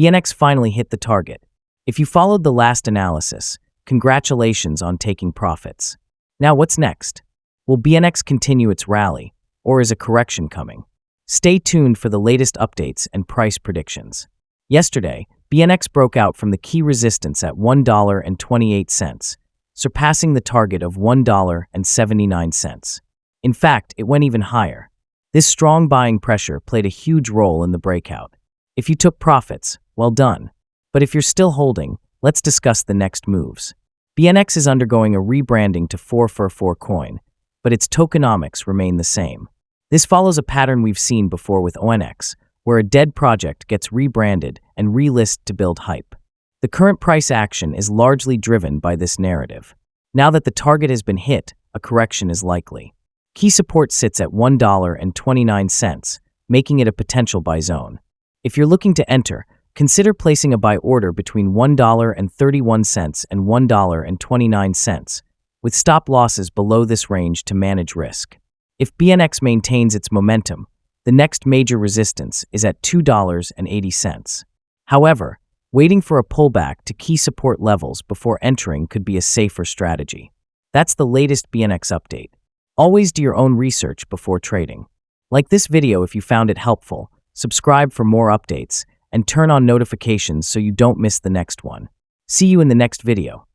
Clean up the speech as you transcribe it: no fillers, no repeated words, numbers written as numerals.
BNX finally hit the target. If you followed the last analysis, congratulations on taking profits. Now what's next? Will BNX continue its rally, or is a correction coming? Stay tuned for the latest updates and price predictions. Yesterday, BNX broke out from the key resistance at $1.28, surpassing the target of $1.79. In fact, it went even higher. This strong buying pressure played a huge role in the breakout. If you took profits, well done. But if you're still holding, let's discuss the next moves. BNX is undergoing a rebranding to 444 Coin, but its tokenomics remain the same. This follows a pattern we've seen before with ONX, where a dead project gets rebranded and relisted to build hype. The current price action is largely driven by this narrative. Now that the target has been hit, a correction is likely. Key support sits at $1.29, making it a potential buy zone. If you're looking to enter, consider placing a buy order between $1.31 and $1.29, with stop losses below this range to manage risk. If BNX maintains its momentum, the next major resistance is at $2.80. However, waiting for a pullback to key support levels before entering could be a safer strategy. That's the latest BNX update. Always do your own research before trading. Like this video if you found it helpful, subscribe for more updates, and turn on notifications so you don't miss the next one. See you in the next video.